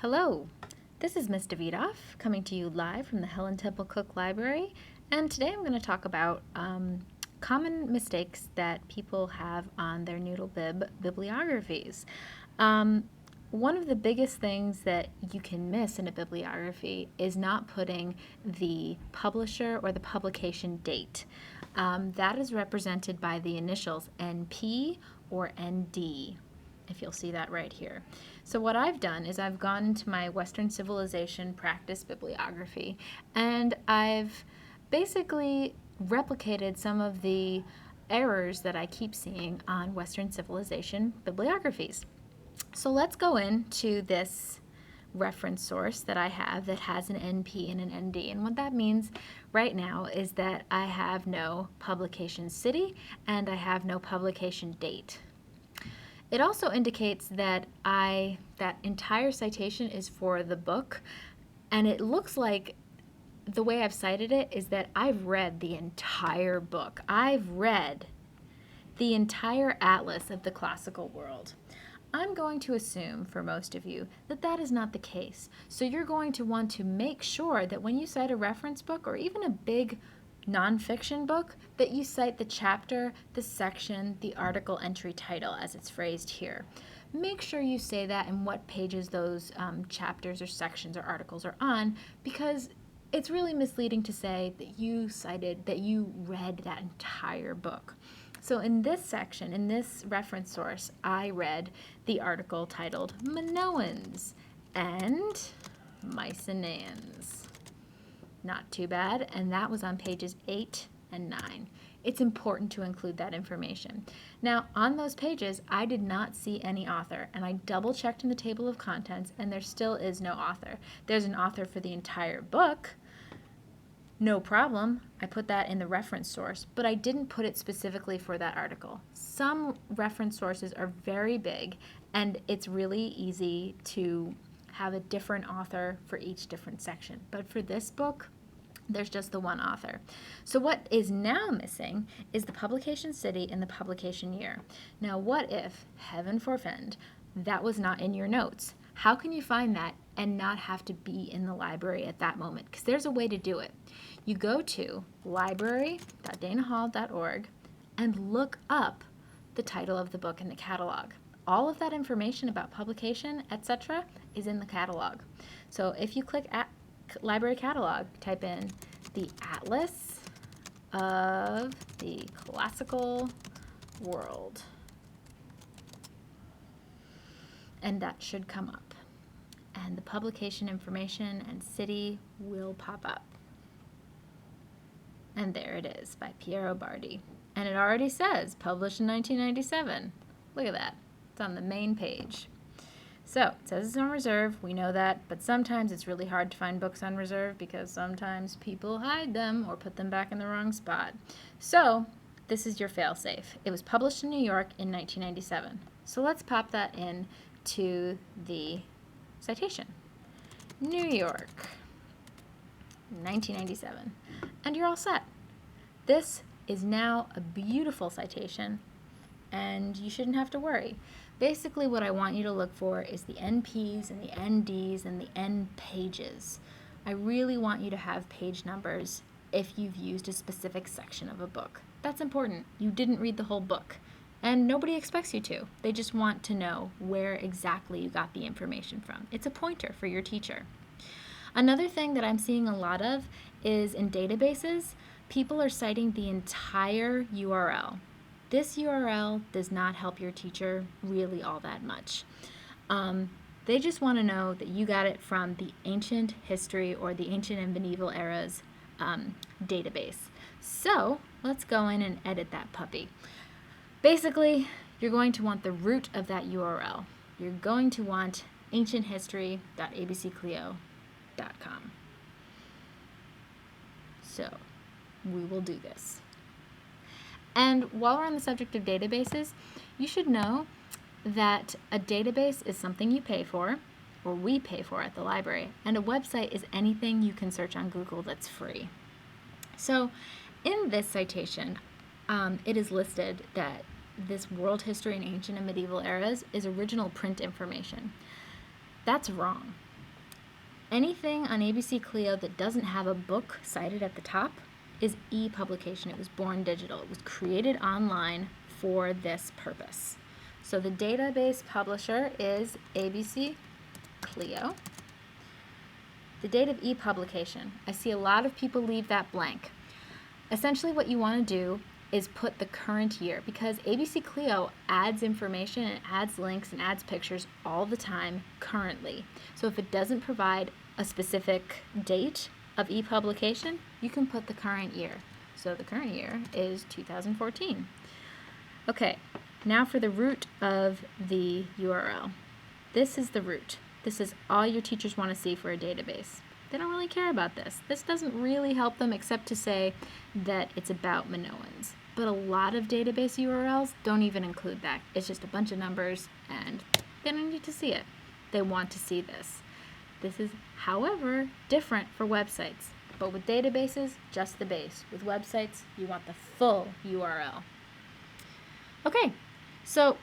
Hello, this is Ms. Davidoff coming to you live from the Helen Temple Cook Library, and today I'm going to talk about common mistakes that people have on their NoodleBib bibliographies. One of the biggest things that you can miss in a bibliography is not putting the publisher or the publication date. That is represented by the initials NP or ND, if you'll see that right here. So what I've done is I've gone into my Western Civilization Practice bibliography, and I've basically replicated some of the errors that I keep seeing on Western Civilization bibliographies. So let's go into this reference source that I have that has an NP and an ND. And what that means right now is that I have no publication city and I have no publication date. It also indicates that that entire citation is for the book, and it looks like the way I've cited it is that I've read the entire book. I've read the entire atlas of the classical world. I'm going to assume for most of you that that is not the case. So you're going to want to make sure that when you cite a reference book or even a big nonfiction book, that you cite the chapter, the section, the article entry title as it's phrased here. Make sure you say that and what pages those chapters or sections or articles are on, because it's really misleading to say that you read that entire book. So in this section, in this reference source, I read the article titled Minoans and Mycenaeans. Not too bad, and that was on pages 8 and 9. It's important to include that information. Now, on those pages, I did not see any author, and I double-checked in the table of contents, and there still is no author. There's an author for the entire book. No problem. I put that in the reference source, but I didn't put it specifically for that article. Some reference sources are very big, and it's really easy to have a different author for each different section. But for this book, there's just the one author. So what is now missing is the publication city and the publication year. Now, what if, heaven forfend, that was not in your notes? How can you find that and not have to be in the library at that moment? Because there's a way to do it. You go to library.danahall.org and look up the title of the book in the catalog. All of that information about publication, etc., is in the catalog. So if you click at Library Catalog, type in the Atlas of the Classical World, and that should come up. And the publication information and city will pop up. And there it is, by Piero Bardi. And it already says, published in 1997. Look at that. It's on the main page. So it says it's on reserve. We know that, but sometimes it's really hard to find books on reserve because sometimes people hide them or put them back in the wrong spot. So this is your fail-safe. It was published in New York in 1997. So let's pop that in to the citation. New York, 1997. And you're all set. This is now a beautiful citation, and you shouldn't have to worry. Basically, what I want you to look for is the NPs and the NDs and the end pages. I really want you to have page numbers if you've used a specific section of a book. That's important. You didn't read the whole book, and nobody expects you to. They just want to know where exactly you got the information from. It's a pointer for your teacher. Another thing that I'm seeing a lot of is in databases, people are citing the entire URL. This URL does not help your teacher really all that much. They just want to know that you got it from the ancient history or the ancient and medieval eras database. So let's go in and edit that puppy. Basically, you're going to want the root of that URL. You're going to want ancienthistory.abcclio.com. So we will do this. And while we're on the subject of databases, you should know that a database is something you pay for, or we pay for at the library, and a website is anything you can search on Google that's free. So in this citation, it is listed that this world history in ancient and medieval eras is original print information. That's wrong. anything on ABC Clio that doesn't have a book cited at the top is e-publication. It was born digital. It was created online for this purpose. So the database publisher is ABC Clio. The date of e-publication. I see a lot of people leave that blank. Essentially what you want to do is put the current year, because ABC Clio adds information and adds links and adds pictures all the time currently. So if it doesn't provide a specific date of e-publication, you can put the current year. So the current year is 2014. Okay, now for the root of the URL. This is the root. This is all your teachers want to see for a database. They don't really care about this. This doesn't really help them except to say that it's about Minoans. But a lot of database URLs don't even include that. It's just a bunch of numbers and they don't need to see it. They want to see this. This is, however, different for websites. But with databases, just the base. With websites, you want the full URL. Okay, so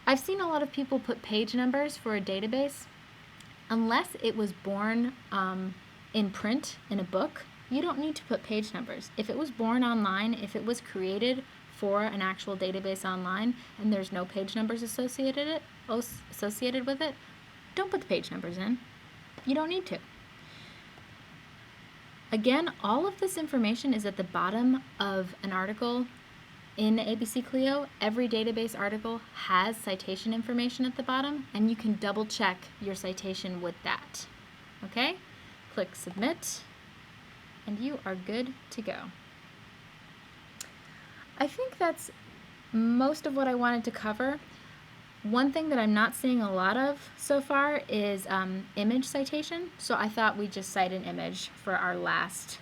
I've seen a lot of people put page numbers for a database. Unless it was born in print in a book, you don't need to put page numbers. If it was born online, if it was created for an actual database online and there's no page numbers associated with it, don't put the page numbers in. You don't need to. Again, all of this information is at the bottom of an article in ABC Clio. Every database article has citation information at the bottom, and you can double check your citation with that. Okay? Click Submit, and you are good to go. I think that's most of what I wanted to cover. One thing that I'm not seeing a lot of so far is image citation, so I thought we'd just cite an image for our last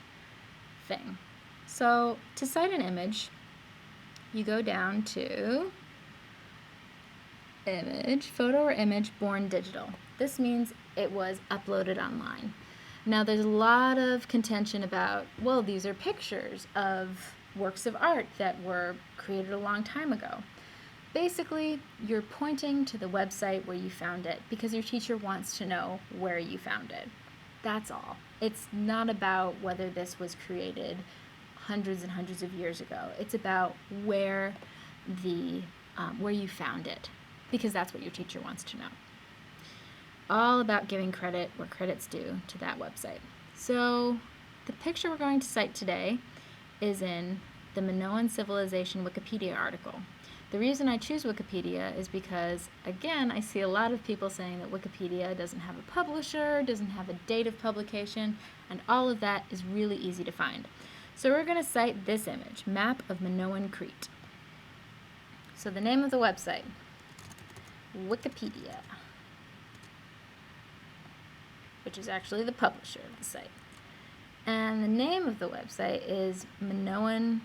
thing. So to cite an image, you go down to image, photo or image born digital. This means it was uploaded online. Now there's a lot of contention about, well, these are pictures of works of art that were created a long time ago. Basically, you're pointing to the website where you found it because your teacher wants to know where you found it. That's all. It's not about whether this was created hundreds and hundreds of years ago. It's about where you found it, because that's what your teacher wants to know. All about giving credit where credit's due to that website. So the picture we're going to cite today is in the Minoan Civilization Wikipedia article. The reason I choose Wikipedia is because, again, I see a lot of people saying that Wikipedia doesn't have a publisher, doesn't have a date of publication, and all of that is really easy to find. So we're going to cite this image, Map of Minoan Crete. So the name of the website, Wikipedia, which is actually the publisher of the site. And the name of the website is Minoan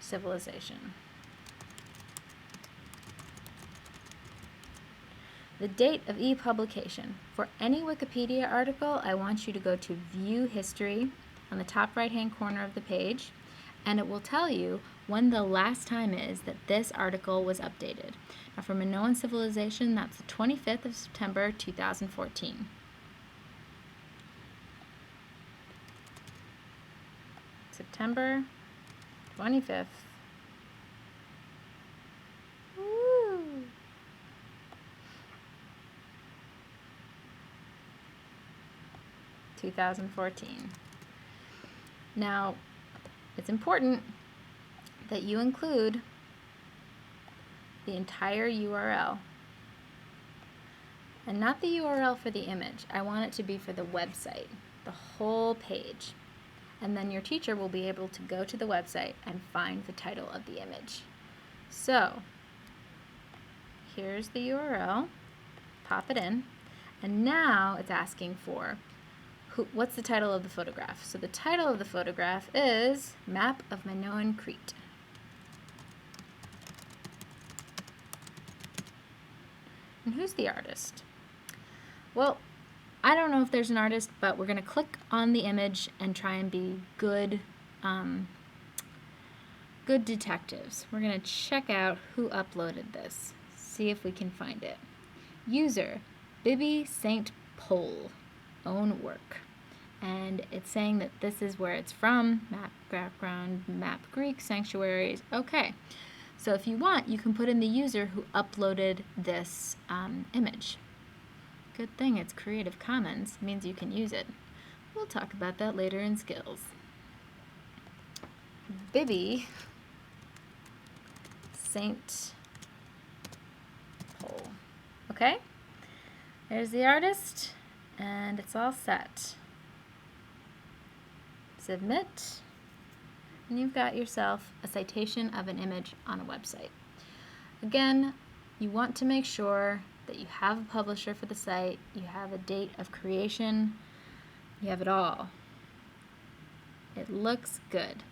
Civilization. The date of e-publication. For any Wikipedia article, I want you to go to View History on the top right-hand corner of the page, and it will tell you when the last time is that this article was updated. Now for Minoan Civilization, that's the 25th of September, 2014. September 25th. 2014. Now, it's important that you include the entire URL, and not the URL for the image. I want it to be for the website, the whole page. And then your teacher will be able to go to the website and find the title of the image. So, here's the URL, pop it in, and now it's asking for what's the title of the photograph? So the title of the photograph is Map of Minoan Crete. And who's the artist? Well, I don't know if there's an artist, but we're going to click on the image and try and be good detectives. We're going to check out who uploaded this, see if we can find it. User, Bibi St. Pol. own work. And it's saying that this is where it's from, map background, map Greek, sanctuaries. Okay, so if you want, you can put in the user who uploaded this image. Good thing it's Creative Commons, means you can use it. We'll talk about that later in skills. Bibby Saint Paul. Okay, there's the artist, and it's all set. Submit, and you've got yourself a citation of an image on a website. Again, you want to make sure that you have a publisher for the site, you have a date of creation, you have it all. It looks good.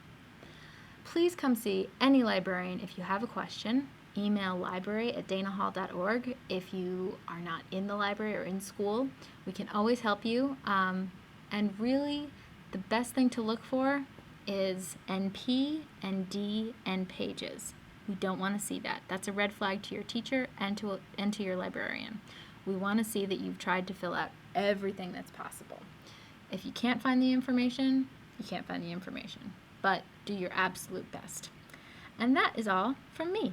Please come see any librarian if you have a question. Email library@danahall.org if you are not in the library or in school. We can always help you. And really, the best thing to look for is NP and D and pages. We don't want to see that. That's a red flag to your teacher and to your librarian. We want to see that you've tried to fill out everything that's possible. If you can't find the information, you can't find the information. But do your absolute best. And that is all from me.